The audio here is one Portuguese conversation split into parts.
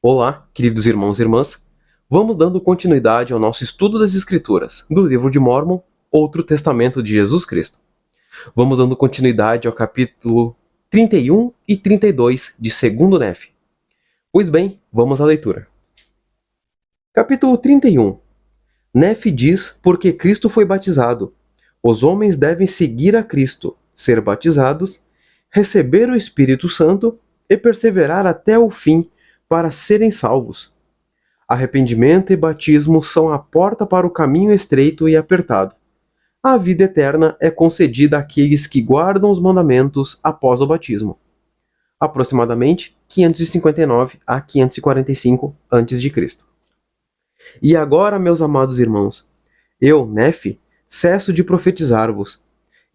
Olá, queridos irmãos e irmãs. Vamos dando continuidade ao nosso estudo das Escrituras, do livro de Mórmon, Outro Testamento de Jesus Cristo. Vamos dando continuidade ao capítulo 31 e 32 de 2º Nefe. Pois bem, vamos à leitura. Capítulo 31. Nefe diz porque Cristo foi batizado. Os homens devem seguir a Cristo, ser batizados, receber o Espírito Santo e perseverar até o fim para serem salvos. Arrependimento e batismo são a porta para o caminho estreito e apertado. A vida eterna é concedida àqueles que guardam os mandamentos após o batismo. Aproximadamente 559 a 545 a.C. E agora, meus amados irmãos, eu, Nefe, cesso de profetizar-vos.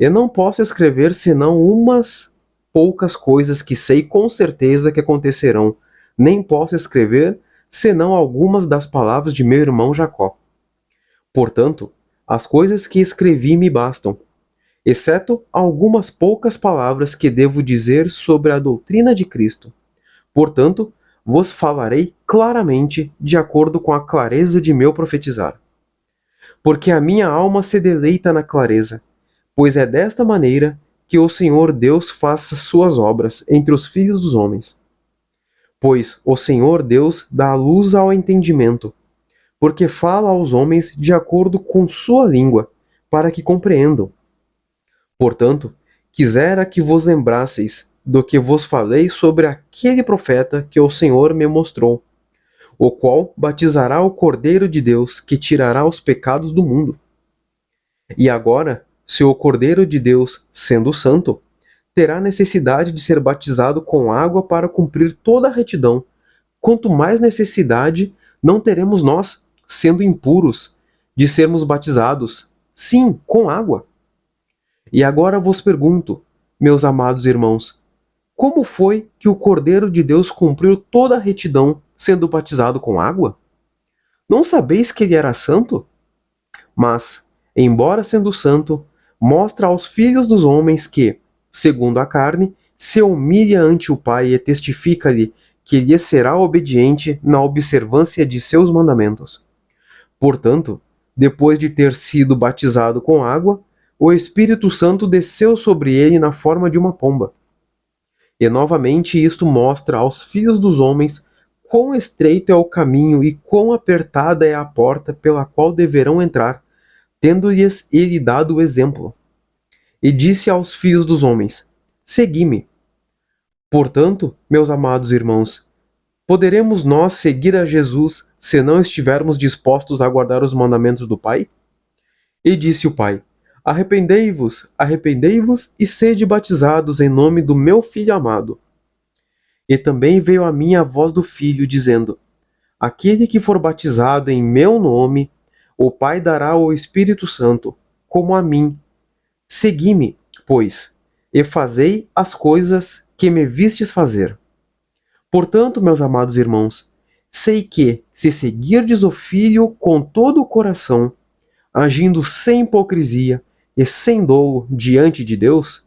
Eu não posso escrever senão umas poucas coisas que sei com certeza que acontecerão, nem posso escrever senão algumas das palavras de meu irmão Jacó. Portanto, as coisas que escrevi me bastam, exceto algumas poucas palavras que devo dizer sobre a doutrina de Cristo. Portanto, vos falarei claramente de acordo com a clareza de meu profetizar. Porque a minha alma se deleita na clareza, pois é desta maneira que o Senhor Deus faça suas obras entre os filhos dos homens. Pois o Senhor Deus dá luz ao entendimento, porque fala aos homens de acordo com sua língua, para que compreendam. Portanto, quisera que vos lembrasseis do que vos falei sobre aquele profeta que o Senhor me mostrou, o qual batizará o Cordeiro de Deus que tirará os pecados do mundo. E agora, se o Cordeiro de Deus, sendo santo, terá necessidade de ser batizado com água para cumprir toda a retidão, quanto mais necessidade não teremos nós, sendo impuros, de sermos batizados, sim, com água. E agora vos pergunto, meus amados irmãos, como foi que o Cordeiro de Deus cumpriu toda a retidão sendo batizado com água? Não sabeis que ele era santo? Mas, embora sendo santo, mostra aos filhos dos homens que, segundo a carne, se humilha ante o Pai e testifica-lhe que lhe será obediente na observância de seus mandamentos. Portanto, depois de ter sido batizado com água, o Espírito Santo desceu sobre ele na forma de uma pomba. E novamente isto mostra aos filhos dos homens quão estreito é o caminho e quão apertada é a porta pela qual deverão entrar, tendo-lhes ele dado o exemplo. E disse aos filhos dos homens: Segui-me. Portanto, meus amados irmãos, poderemos nós seguir a Jesus se não estivermos dispostos a guardar os mandamentos do Pai? E disse o Pai: Arrependei-vos, arrependei-vos e sede batizados em nome do meu Filho amado. E também veio a mim a voz do Filho, dizendo: Aquele que for batizado em meu nome, o Pai dará o Espírito Santo, como a mim. Segui-me, pois, e fazei as coisas que me vistes fazer. Portanto, meus amados irmãos, sei que, se seguirdes o Filho com todo o coração, agindo sem hipocrisia e sem dolo diante de Deus,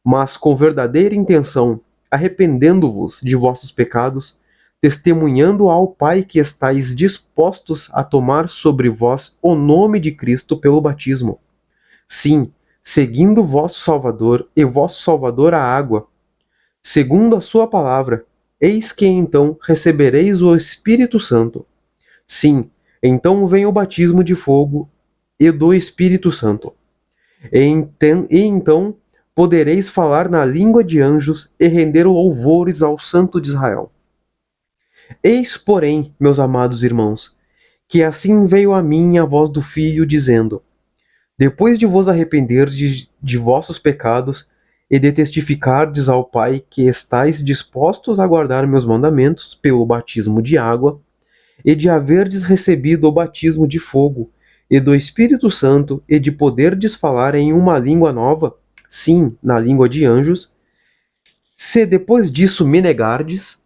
mas com verdadeira intenção, arrependendo-vos de vossos pecados, testemunhando ao Pai que estáis dispostos a tomar sobre vós o nome de Cristo pelo batismo. Sim, seguindo vosso Salvador e vosso Salvador a água, segundo a sua palavra, eis que então recebereis o Espírito Santo. Sim, então vem o batismo de fogo e do Espírito Santo. E então podereis falar na língua de anjos e render louvores ao Santo de Israel. Eis, porém, meus amados irmãos, que assim veio a mim a voz do Filho, dizendo: Depois de vos arrependerdes de vossos pecados e de testificardes ao Pai que estáis dispostos a guardar meus mandamentos pelo batismo de água, e de haverdes recebido o batismo de fogo, e do Espírito Santo, e de poderdes falar em uma língua nova, sim, na língua de anjos, se depois disso me negardes,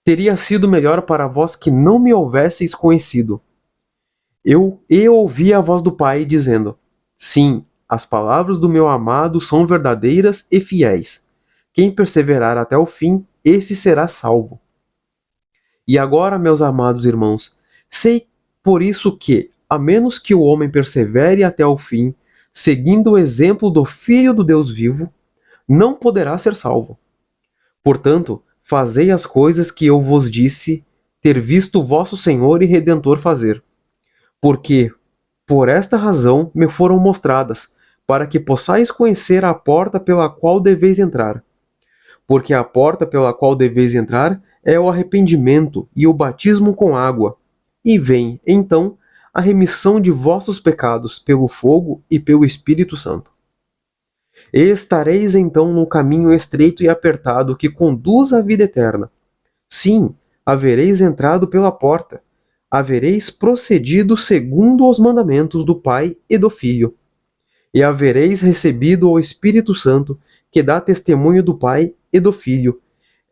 teria sido melhor para vós que não me houvesseis conhecido. Eu ouvi a voz do Pai dizendo: Sim, as palavras do meu amado são verdadeiras e fiéis. Quem perseverar até o fim, esse será salvo. E agora, meus amados irmãos, sei por isso que, a menos que o homem persevere até o fim, seguindo o exemplo do Filho do Deus vivo, não poderá ser salvo. Portanto, fazei as coisas que eu vos disse ter visto vosso Senhor e Redentor fazer. Porque, por esta razão, me foram mostradas, para que possais conhecer a porta pela qual deveis entrar. Porque a porta pela qual deveis entrar é o arrependimento e o batismo com água. E vem, então, a remissão de vossos pecados pelo fogo e pelo Espírito Santo. E estareis então no caminho estreito e apertado que conduz à vida eterna. Sim, havereis entrado pela porta. Havereis procedido segundo os mandamentos do Pai e do Filho. E havereis recebido o Espírito Santo, que dá testemunho do Pai e do Filho,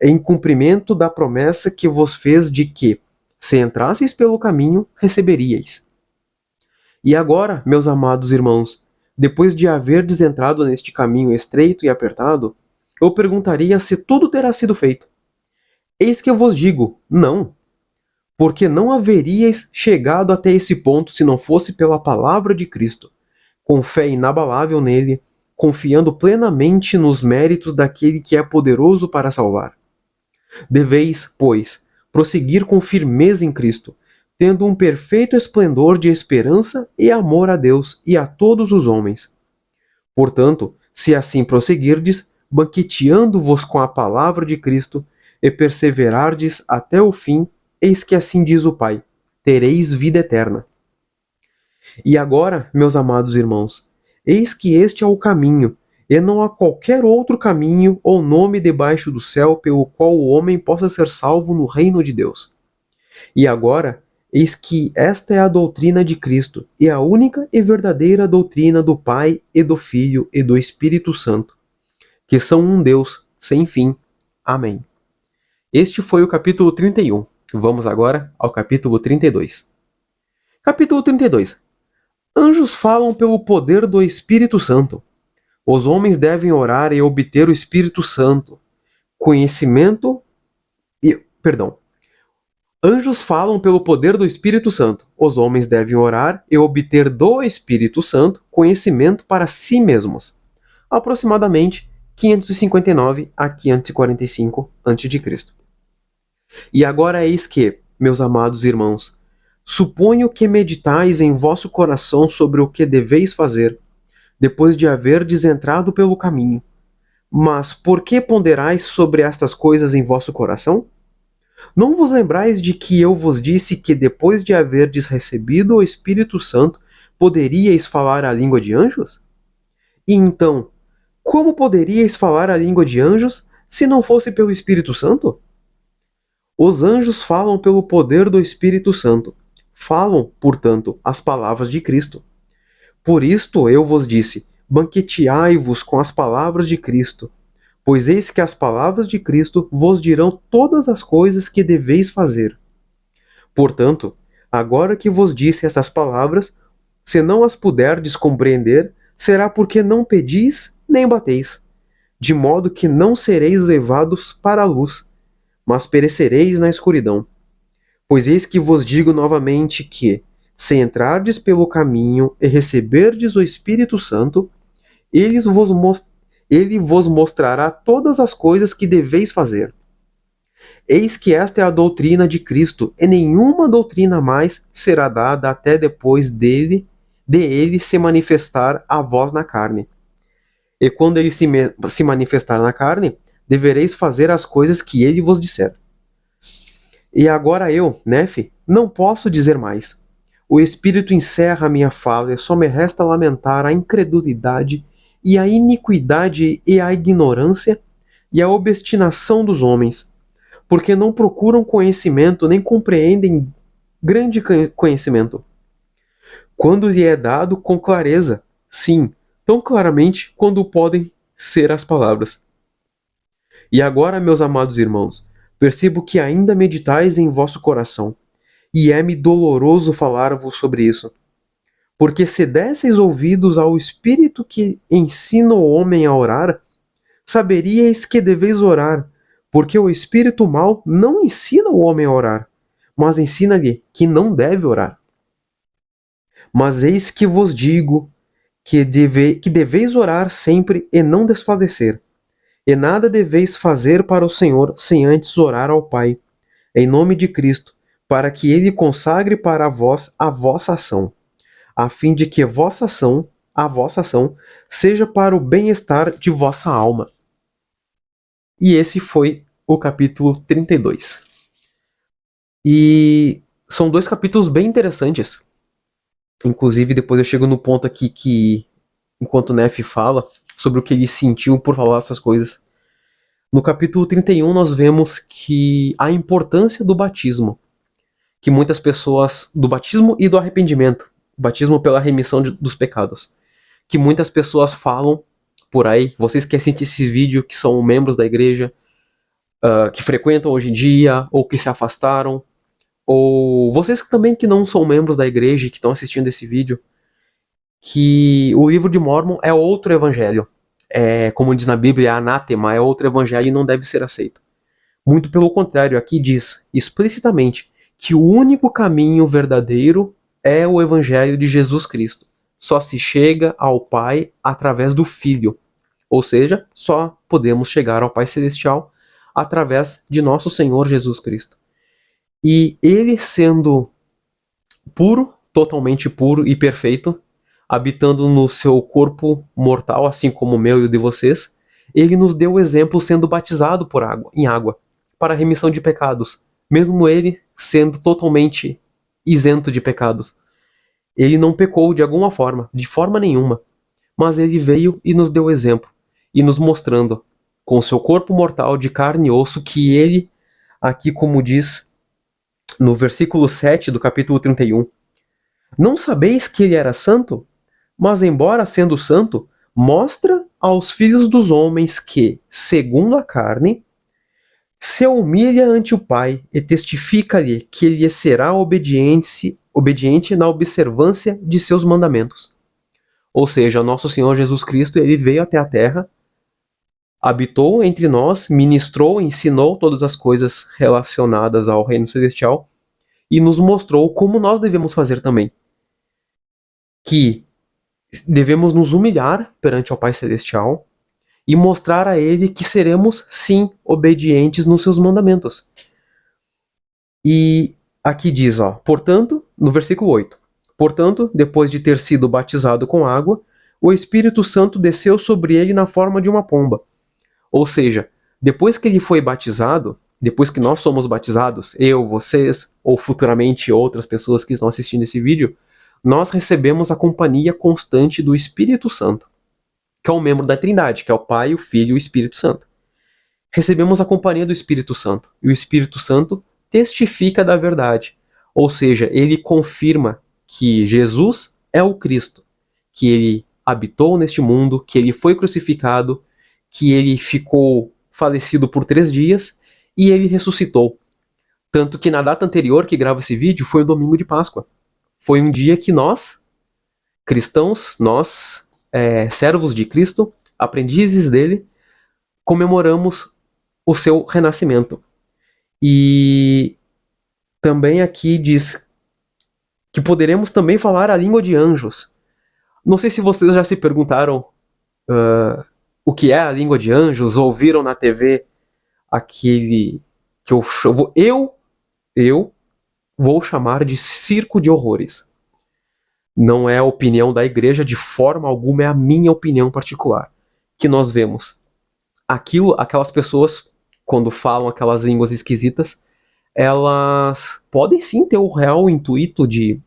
em cumprimento da promessa que vos fez de que, se entrasseis pelo caminho, receberíeis. E agora, meus amados irmãos, depois de haverdes entrado neste caminho estreito e apertado, eu perguntaria se tudo terá sido feito. Eis que eu vos digo, não. Porque não haveríeis chegado até esse ponto se não fosse pela palavra de Cristo, com fé inabalável nele, confiando plenamente nos méritos daquele que é poderoso para salvar. Deveis, pois, prosseguir com firmeza em Cristo, tendo um perfeito esplendor de esperança e amor a Deus e a todos os homens. Portanto, se assim prosseguirdes, banqueteando-vos com a palavra de Cristo, e perseverardes até o fim, eis que assim diz o Pai: tereis vida eterna. E agora, meus amados irmãos, eis que este é o caminho, e não há qualquer outro caminho ou nome debaixo do céu pelo qual o homem possa ser salvo no reino de Deus. E agora, eis que esta é a doutrina de Cristo, e a única e verdadeira doutrina do Pai e do Filho e do Espírito Santo, que são um Deus, sem fim. Amém. Este foi o capítulo 31. Vamos agora ao capítulo 32. Capítulo 32. Anjos falam pelo poder do Espírito Santo. Os homens devem orar e obter o Espírito Santo. Anjos falam pelo poder do Espírito Santo. Os homens devem orar e obter do Espírito Santo conhecimento para si mesmos. Aproximadamente 559 a 545 a.C. E agora eis que, meus amados irmãos, suponho que meditais em vosso coração sobre o que deveis fazer, depois de haverdes entrado pelo caminho. Mas por que ponderais sobre estas coisas em vosso coração? Não vos lembrais de que eu vos disse que depois de haverdes recebido o Espírito Santo, poderíeis falar a língua de anjos? E então, como poderíeis falar a língua de anjos se não fosse pelo Espírito Santo? Os anjos falam pelo poder do Espírito Santo. Falam, portanto, as palavras de Cristo. Por isto eu vos disse: banqueteai-vos com as palavras de Cristo, pois eis que as palavras de Cristo vos dirão todas as coisas que deveis fazer. Portanto, agora que vos disse essas palavras, se não as puderdes compreender, será porque não pedis nem bateis, de modo que não sereis levados para a luz, mas perecereis na escuridão. Pois eis que vos digo novamente que, se entrardes pelo caminho e receberdes o Espírito Santo, ele vos mostrará todas as coisas que deveis fazer. Eis que esta é a doutrina de Cristo, e nenhuma doutrina mais será dada até depois de ele se manifestar a vós na carne. E quando ele se manifestar na carne, devereis fazer as coisas que ele vos disser. E agora eu, Nefe, não posso dizer mais. O Espírito encerra a minha fala e só me resta lamentar a incredulidade e a iniquidade e a ignorância e a obstinação dos homens, porque não procuram conhecimento nem compreendem grande conhecimento. Quando lhe é dado com clareza, sim, tão claramente quando podem ser as palavras. E agora, meus amados irmãos, percebo que ainda meditais em vosso coração, e é-me doloroso falar-vos sobre isso. Porque se desseis ouvidos ao Espírito que ensina o homem a orar, saberíeis que deveis orar, Porque o espírito mau não ensina o homem a orar, mas ensina-lhe que não deve orar. Mas eis que vos digo que deveis orar sempre e não desfalecer. E nada deveis fazer para o Senhor sem antes orar ao Pai, em nome de Cristo, para que ele consagre para vós a vossa ação, a fim de que a vossa ação, seja para o bem-estar de vossa alma. E esse foi o capítulo 32. E são dois capítulos bem interessantes. Inclusive, depois eu chego no ponto aqui que, enquanto o Neff fala sobre o que ele sentiu por falar essas coisas. No capítulo 31, nós vemos que a importância do batismo, que muitas pessoas, do batismo e do arrependimento, batismo pela remissão dos pecados, que muitas pessoas falam por aí, vocês que assistem esse vídeo, que são membros da igreja, que frequentam hoje em dia, ou que se afastaram, ou vocês também que não são membros da igreja e que estão assistindo esse vídeo, que o livro de Mórmon é outro evangelho. Como diz na Bíblia, anátema, é outro evangelho e não deve ser aceito. Muito pelo contrário, aqui diz explicitamente que o único caminho verdadeiro é o evangelho de Jesus Cristo. Só se chega ao Pai através do Filho. Ou seja, só podemos chegar ao Pai Celestial através de nosso Senhor Jesus Cristo. E ele sendo puro, totalmente puro e perfeito, habitando no seu corpo mortal, assim como o meu e o de vocês, ele nos deu o exemplo sendo batizado em água, para a remissão de pecados, mesmo ele sendo totalmente isento de pecados. Ele não pecou de alguma forma, de forma nenhuma, mas ele veio e nos deu o exemplo, e nos mostrando, com seu corpo mortal de carne e osso, que ele, aqui como diz no versículo 7 do capítulo 31, não sabeis que ele era santo? Mas, embora sendo santo, mostra aos filhos dos homens que, segundo a carne, se humilha ante o Pai e testifica-lhe que lhe será obediente na observância de seus mandamentos. Ou seja, nosso Senhor Jesus Cristo, ele veio até a terra, habitou entre nós, ministrou, ensinou todas as coisas relacionadas ao reino celestial e nos mostrou como nós devemos fazer também. Que devemos nos humilhar perante ao Pai Celestial e mostrar a Ele que seremos, sim, obedientes nos seus mandamentos. E aqui diz, portanto, no versículo 8, portanto, depois de ter sido batizado com água, o Espírito Santo desceu sobre ele na forma de uma pomba. Ou seja, depois que ele foi batizado, depois que nós somos batizados, eu, vocês, ou futuramente outras pessoas que estão assistindo esse vídeo, nós recebemos a companhia constante do Espírito Santo, que é um membro da Trindade, que é o Pai, o Filho e o Espírito Santo. Recebemos a companhia do Espírito Santo, e o Espírito Santo testifica da verdade, ou seja, ele confirma que Jesus é o Cristo, que ele habitou neste mundo, que ele foi crucificado, que ele ficou falecido por 3 dias e ele ressuscitou. Tanto que na data anterior que gravo esse vídeo foi o domingo de Páscoa. Foi um dia que nós, cristãos, nós, servos de Cristo, aprendizes dele, comemoramos o seu renascimento. E também aqui diz que poderemos também falar a língua de anjos. Não sei se vocês já se perguntaram o que é a língua de anjos, ou viram na TV aquele que eu vou chamar de circo de horrores. Não é a opinião da igreja de forma alguma, é a minha opinião particular. Que nós vemos aquelas pessoas, quando falam aquelas línguas esquisitas, elas podem sim ter o real intuito de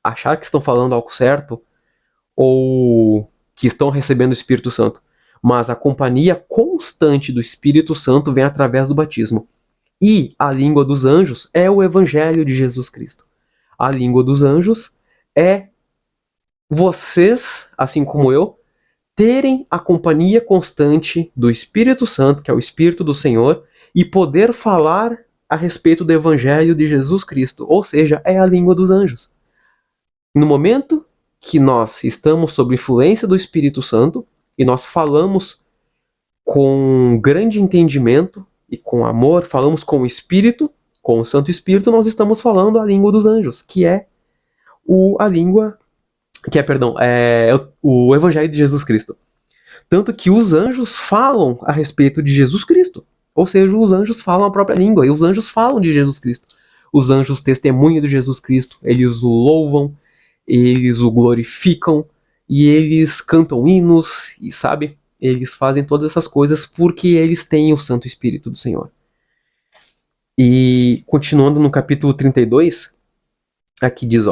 achar que estão falando algo certo, ou que estão recebendo o Espírito Santo. Mas a companhia constante do Espírito Santo vem através do batismo. E a língua dos anjos é o Evangelho de Jesus Cristo. A língua dos anjos é vocês, assim como eu, terem a companhia constante do Espírito Santo, que é o Espírito do Senhor, e poder falar a respeito do Evangelho de Jesus Cristo, ou seja, é a língua dos anjos. No momento que nós estamos sob influência do Espírito Santo, e nós falamos com grande entendimento, e com amor, falamos com o Espírito, com o Santo Espírito, nós estamos falando a língua dos anjos, que é a língua, o Evangelho de Jesus Cristo. Tanto que os anjos falam a respeito de Jesus Cristo. Ou seja, os anjos falam a própria língua, e os anjos falam de Jesus Cristo. Os anjos testemunham de Jesus Cristo, eles o louvam, eles o glorificam, e eles cantam hinos, e sabe? Eles fazem todas essas coisas porque eles têm o Santo Espírito do Senhor. E continuando no capítulo 32, aqui diz,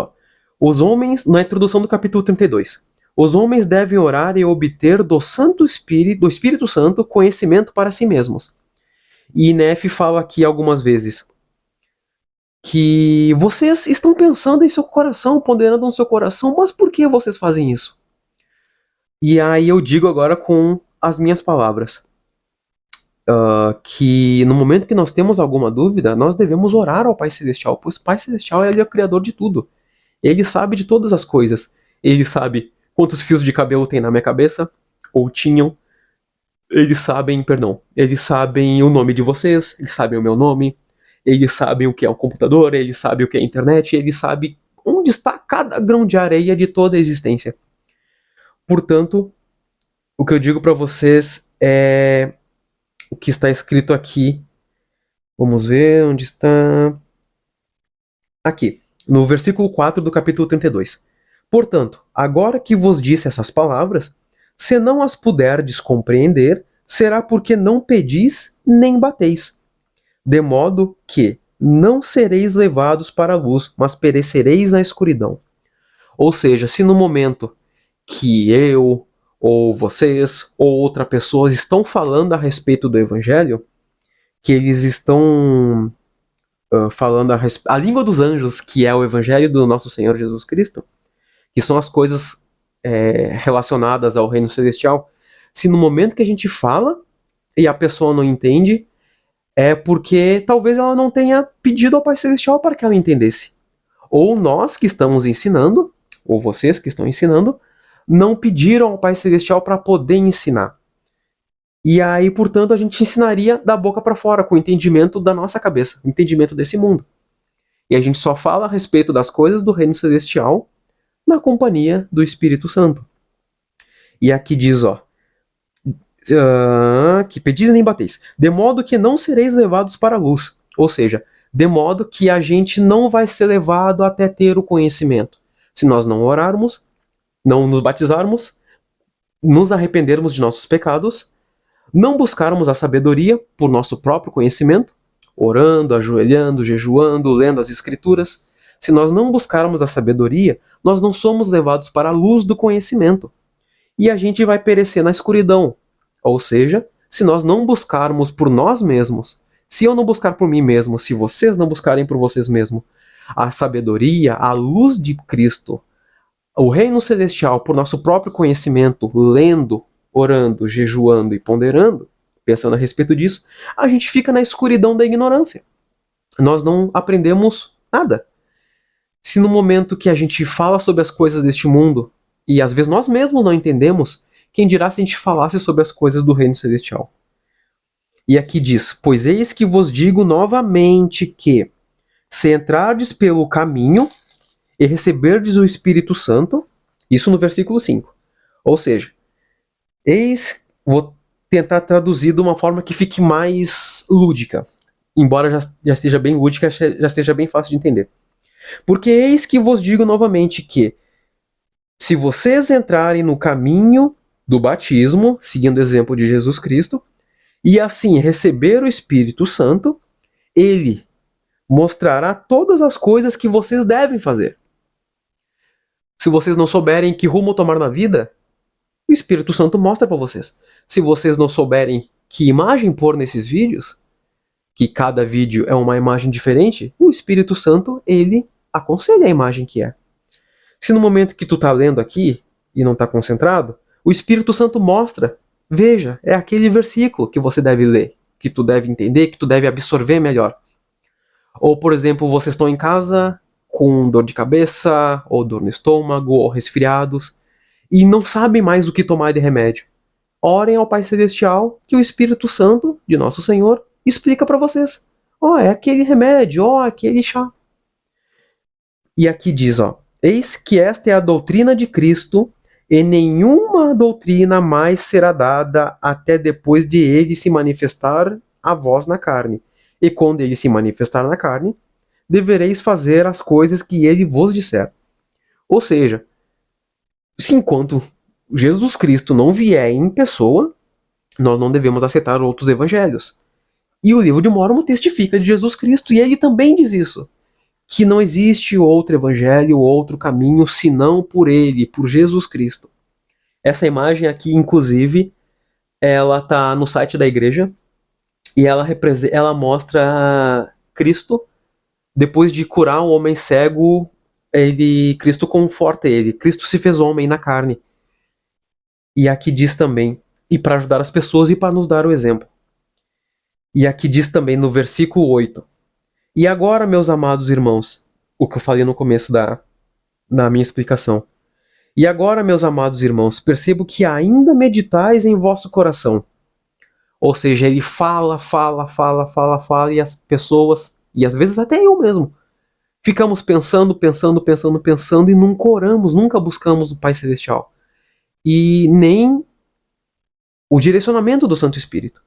os homens, na introdução do capítulo 32, os homens devem orar e obter do Espírito Santo conhecimento para si mesmos. E Nefe fala aqui algumas vezes que vocês estão pensando em seu coração, ponderando no seu coração, mas por que vocês fazem isso? E aí eu digo agora com as minhas palavras, que no momento que nós temos alguma dúvida, nós devemos orar ao Pai Celestial, pois o Pai Celestial ele é o Criador de tudo. Ele sabe de todas as coisas. Ele sabe quantos fios de cabelo tem na minha cabeça, ou tinham. Eles sabem o nome de vocês, eles sabem o meu nome, eles sabem o que é um computador, eles sabem o que é a internet, eles sabem onde está cada grão de areia de toda a existência. Portanto, o que eu digo para vocês é o que está escrito aqui. Vamos ver onde está. Aqui, no versículo 4 do capítulo 32. Portanto, agora que vos disse essas palavras, se não as puderdes compreender, será porque não pedis nem bateis. De modo que não sereis levados para a luz, mas perecereis na escuridão. Ou seja, se no momento que eu, ou vocês, ou outra pessoa estão falando a respeito do Evangelho, que eles estão falando a língua dos anjos, que é o Evangelho do nosso Senhor Jesus Cristo, que são as coisas relacionadas ao reino celestial, se no momento que a gente fala e a pessoa não entende, é porque talvez ela não tenha pedido ao Pai Celestial para que ela entendesse. Ou nós que estamos ensinando, ou vocês que estão ensinando, não pediram ao Pai Celestial para poder ensinar. E aí, portanto, a gente ensinaria da boca para fora, com o entendimento da nossa cabeça, o entendimento desse mundo. E a gente só fala a respeito das coisas do reino celestial na companhia do Espírito Santo. E aqui diz, que pedis nem bateis, de modo que não sereis levados para a luz. Ou seja, de modo que a gente não vai ser levado até ter o conhecimento. Se nós não orarmos, não nos batizarmos, nos arrependermos de nossos pecados, não buscarmos a sabedoria por nosso próprio conhecimento, orando, ajoelhando, jejuando, lendo as Escrituras. Se nós não buscarmos a sabedoria, nós não somos levados para a luz do conhecimento. E a gente vai perecer na escuridão. Ou seja, se nós não buscarmos por nós mesmos, se eu não buscar por mim mesmo, se vocês não buscarem por vocês mesmos, a sabedoria, a luz de Cristo, o reino celestial por nosso próprio conhecimento, lendo, orando, jejuando e ponderando, pensando a respeito disso, a gente fica na escuridão da ignorância. Nós não aprendemos nada. Se no momento que a gente fala sobre as coisas deste mundo, e às vezes nós mesmos não entendemos, quem dirá se a gente falasse sobre as coisas do reino celestial? E aqui diz, pois eis que vos digo novamente que, se entrardes pelo caminho e receberdes o Espírito Santo, isso no versículo 5. Ou seja, vou tentar traduzir de uma forma que fique mais lúdica, embora já esteja bem lúdica, já esteja bem fácil de entender. Porque eis que vos digo novamente que, se vocês entrarem no caminho do batismo, seguindo o exemplo de Jesus Cristo, e assim receber o Espírito Santo, ele mostrará todas as coisas que vocês devem fazer. Se vocês não souberem que rumo tomar na vida, o Espírito Santo mostra para vocês. Se vocês não souberem que imagem pôr nesses vídeos, que cada vídeo é uma imagem diferente, o Espírito Santo, ele aconselha a imagem que é. Se no momento que tu tá lendo aqui e não tá concentrado, o Espírito Santo mostra, veja, é aquele versículo que você deve ler, que tu deve entender, que tu deve absorver melhor. Ou, por exemplo, vocês estão em casa com dor de cabeça, ou dor no estômago, ou resfriados, e não sabem mais o que tomar de remédio. Orem ao Pai Celestial, que o Espírito Santo de Nosso Senhor explica para vocês. É aquele remédio, aquele chá. E aqui diz, eis que esta é a doutrina de Cristo, e nenhuma doutrina mais será dada até depois de ele se manifestar a vós na carne. E quando ele se manifestar na carne, devereis fazer as coisas que ele vos disser. Ou seja, se enquanto Jesus Cristo não vier em pessoa, nós não devemos aceitar outros evangelhos. E o livro de Mórmon testifica de Jesus Cristo, e ele também diz isso, que não existe outro evangelho, outro caminho, senão por ele, por Jesus Cristo. Essa imagem aqui, inclusive, ela tá no site da igreja, e ela mostra Cristo, depois de curar um homem cego, Cristo conforta ele, Cristo se fez homem na carne. E aqui diz também, e para ajudar as pessoas e para nos dar o exemplo. E aqui diz também no versículo 8, e agora, meus amados irmãos, o que eu falei no começo da minha explicação. E agora, meus amados irmãos, percebo que ainda meditais em vosso coração. Ou seja, ele fala, e as pessoas, e às vezes até eu mesmo, ficamos pensando, e nunca oramos, nunca buscamos o Pai Celestial. E nem o direcionamento do Santo Espírito.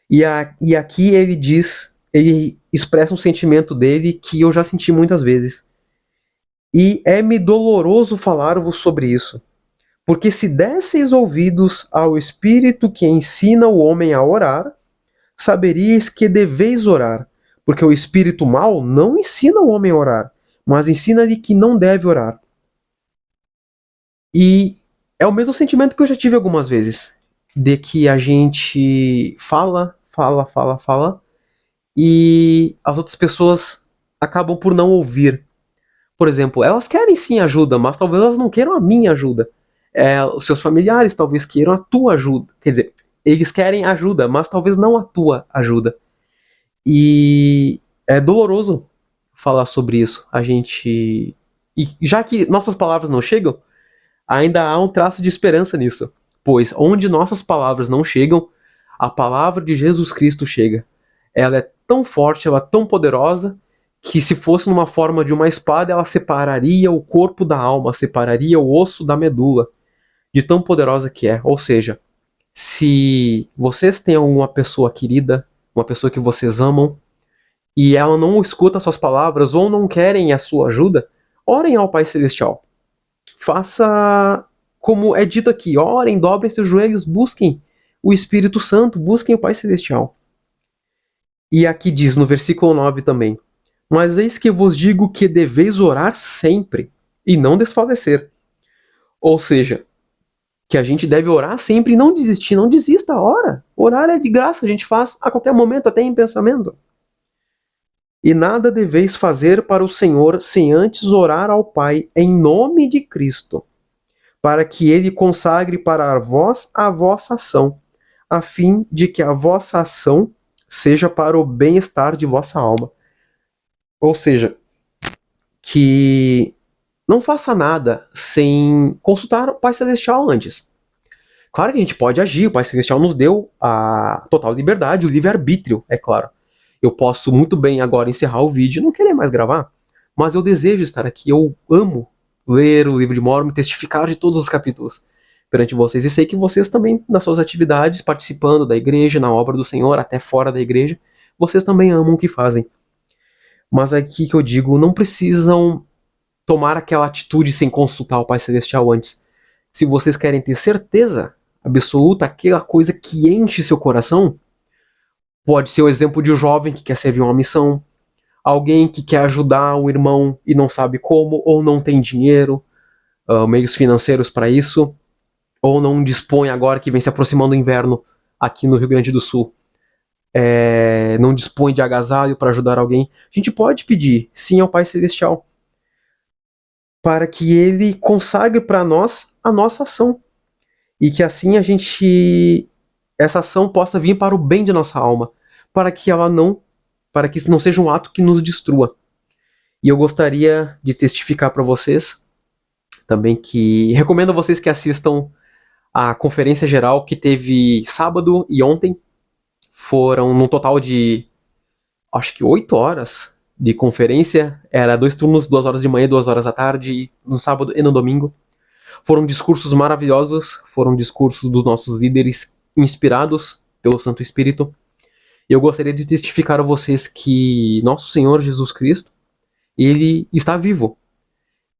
E aqui ele diz, ele expressa um sentimento dele que eu já senti muitas vezes. E é-me doloroso falar-vos sobre isso, porque se desseis ouvidos ao Espírito que ensina o homem a orar, saberíeis que deveis orar, porque o Espírito mau não ensina o homem a orar, mas ensina-lhe que não deve orar. E é o mesmo sentimento que eu já tive algumas vezes, de que a gente fala, e as outras pessoas acabam por não ouvir. Por exemplo, elas querem sim ajuda, mas talvez elas não queiram a minha ajuda. Os seus familiares talvez queiram a tua ajuda. Quer dizer, eles querem ajuda, mas talvez não a tua ajuda. E é doloroso falar sobre isso. E já que nossas palavras não chegam, ainda há um traço de esperança nisso. Pois onde nossas palavras não chegam, a palavra de Jesus Cristo chega. Ela é tão forte, ela é tão poderosa, que se fosse numa forma de uma espada, ela separaria o corpo da alma, separaria o osso da medula, de tão poderosa que é. Ou seja, se vocês têm uma pessoa querida, uma pessoa que vocês amam, e ela não escuta suas palavras ou não querem a sua ajuda, orem ao Pai Celestial. Faça como é dito aqui, orem, dobrem seus joelhos, busquem o Espírito Santo, busquem o Pai Celestial. E aqui diz no versículo 9 também, mas eis que vos digo que deveis orar sempre, e não desfalecer. Ou seja, que a gente deve orar sempre e não desistir, não desista, ora. Orar é de graça, a gente faz a qualquer momento, até em pensamento. E nada deveis fazer para o Senhor sem antes orar ao Pai em nome de Cristo, para que ele consagre para vós a vossa ação, a fim de que a vossa ação seja para o bem-estar de vossa alma. Ou seja, que não faça nada sem consultar o Pai Celestial antes. Claro que a gente pode agir, o Pai Celestial nos deu a total liberdade, o livre-arbítrio, é claro. Eu posso muito bem agora encerrar o vídeo e não querer mais gravar, mas eu desejo estar aqui, eu amo ler o livro de Mórmon e testificar de todos os capítulos perante vocês. E sei que vocês também, nas suas atividades, participando da igreja, na obra do Senhor, até fora da igreja, vocês também amam o que fazem. Mas aqui que eu digo, não precisam tomar aquela atitude sem consultar o Pai Celestial antes. Se vocês querem ter certeza absoluta, aquela coisa que enche seu coração, pode ser o exemplo de um jovem que quer servir uma missão, alguém que quer ajudar um irmão e não sabe como, ou não tem dinheiro, meios financeiros para isso, ou não dispõe agora que vem se aproximando do inverno aqui no Rio Grande do Sul, não dispõe de agasalho para ajudar alguém. A gente pode pedir sim ao Pai Celestial para que ele consagre para nós a nossa ação e que assim essa ação possa vir para o bem de nossa alma, para que isso não seja um ato que nos destrua. E eu gostaria de testificar para vocês também que recomendo a vocês que assistam a conferência geral que teve sábado e ontem. Foram no total de, acho que 8 horas de conferência. Era 2 turnos, 2 horas de manhã e 2 horas à tarde, no sábado e no domingo. Foram discursos maravilhosos, foram discursos dos nossos líderes inspirados pelo Santo Espírito. Eu gostaria de testificar a vocês que nosso Senhor Jesus Cristo, ele está vivo.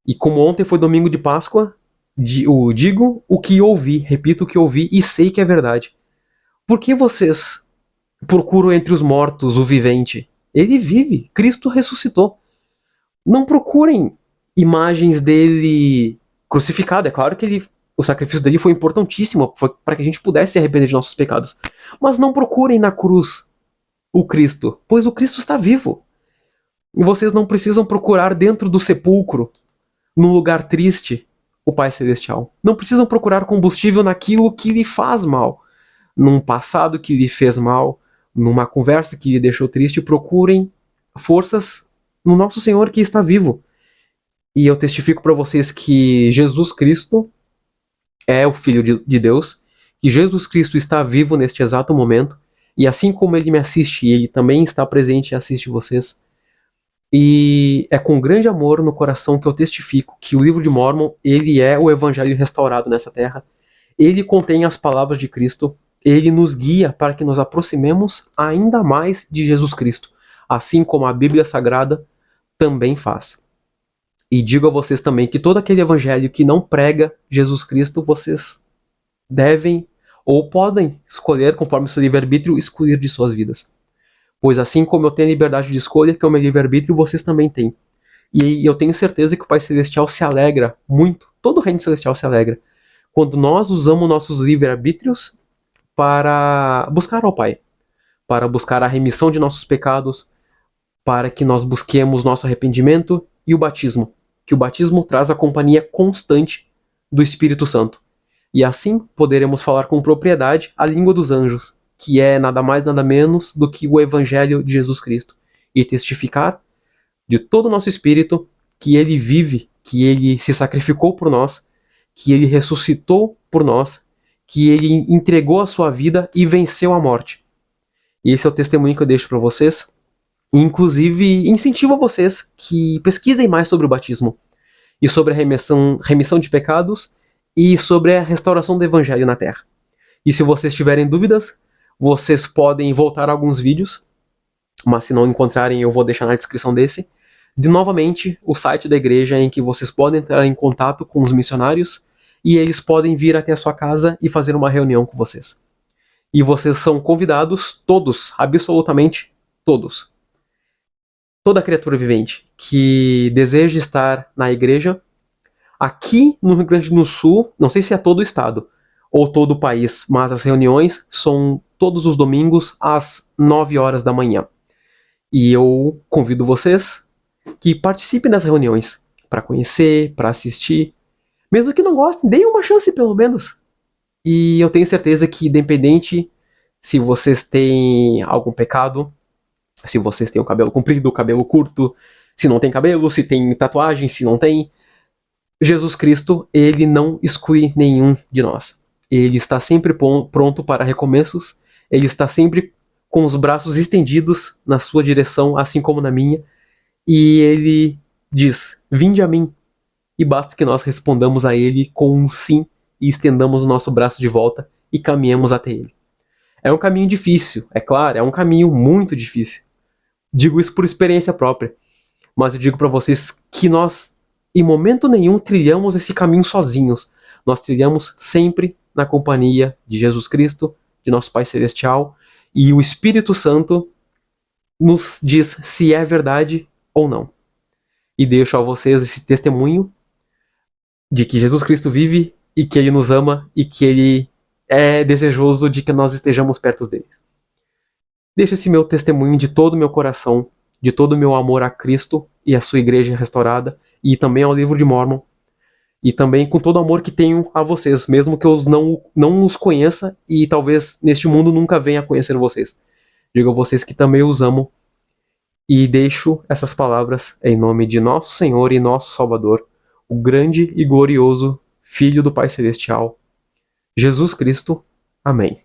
E como ontem foi domingo de Páscoa, digo o que ouvi, repito o que ouvi e sei que é verdade. Por que vocês procuram entre os mortos o vivente? Ele vive, Cristo ressuscitou. Não procurem imagens dele crucificado. É claro que o sacrifício dele foi importantíssimo para que a gente pudesse se arrepender de nossos pecados. Mas não procurem na cruz o Cristo, pois o Cristo está vivo. E vocês não precisam procurar dentro do sepulcro, num lugar triste, o Pai Celestial. Não precisam procurar combustível naquilo que lhe faz mal, num passado que lhe fez mal, numa conversa que lhe deixou triste. Procurem forças no nosso Senhor que está vivo. E eu testifico para vocês que Jesus Cristo é o Filho de Deus, que Jesus Cristo está vivo neste exato momento, e assim como ele me assiste, ele também está presente e assiste vocês. E é com grande amor no coração que eu testifico que o livro de Mórmon, ele é o evangelho restaurado nessa terra. Ele contém as palavras de Cristo, ele nos guia para que nos aproximemos ainda mais de Jesus Cristo, assim como a Bíblia Sagrada também faz. E digo a vocês também que todo aquele evangelho que não prega Jesus Cristo, vocês devem ou podem escolher, conforme seu livre-arbítrio, excluir de suas vidas. Pois assim como eu tenho a liberdade de escolha, que é o meu livre-arbítrio, vocês também têm. E eu tenho certeza que o Pai Celestial se alegra muito, todo o Reino Celestial se alegra, quando nós usamos nossos livre-arbítrios para buscar ao Pai, para buscar a remissão de nossos pecados, para que nós busquemos nosso arrependimento e o batismo, que o batismo traz a companhia constante do Espírito Santo. E assim poderemos falar com propriedade a língua dos anjos, que é nada mais nada menos do que o Evangelho de Jesus Cristo, e testificar de todo o nosso espírito que ele vive, que ele se sacrificou por nós, que ele ressuscitou por nós, que ele entregou a sua vida e venceu a morte. E esse é o testemunho que eu deixo para vocês. Inclusive, incentivo a vocês que pesquisem mais sobre o batismo e sobre a remissão de pecados e sobre a restauração do Evangelho na Terra. E se vocês tiverem dúvidas, vocês podem voltar a alguns vídeos, mas se não encontrarem eu vou deixar na descrição desse, de novamente o site da igreja em que vocês podem entrar em contato com os missionários e eles podem vir até a sua casa e fazer uma reunião com vocês. E vocês são convidados, todos, absolutamente todos, toda criatura vivente que deseja estar na igreja, aqui no Rio Grande do Sul, não sei se é todo o estado ou todo o país, mas as reuniões são todos os domingos às 9 horas da manhã. E eu convido vocês que participem das reuniões para conhecer, para assistir. Mesmo que não gostem, deem uma chance pelo menos. E eu tenho certeza que, independente se vocês têm algum pecado, se vocês têm o cabelo comprido, o cabelo curto, se não tem cabelo, se tem tatuagem, se não tem, Jesus Cristo, ele não exclui nenhum de nós. Ele está sempre pronto para recomeços, ele está sempre com os braços estendidos na sua direção, assim como na minha, e ele diz: vinde a mim, e basta que nós respondamos a ele com um sim e estendamos o nosso braço de volta e caminhemos até ele. É um caminho difícil, é claro, é um caminho muito difícil. Digo isso por experiência própria, mas eu digo para vocês que nós, em momento nenhum, trilhamos esse caminho sozinhos. Nós trilhamos sempre na companhia de Jesus Cristo, de nosso Pai Celestial, e o Espírito Santo nos diz se é verdade ou não. E deixo a vocês esse testemunho de que Jesus Cristo vive e que Ele nos ama e que Ele é desejoso de que nós estejamos perto dele. Deixo esse meu testemunho de todo o meu coração, de todo o meu amor a Cristo e a sua igreja restaurada, e também ao livro de Mórmon, e também com todo o amor que tenho a vocês, mesmo que eu não os conheça e talvez neste mundo nunca venha a conhecer vocês. Digo a vocês que também os amo, e deixo essas palavras em nome de nosso Senhor e nosso Salvador, o grande e glorioso Filho do Pai Celestial, Jesus Cristo. Amém.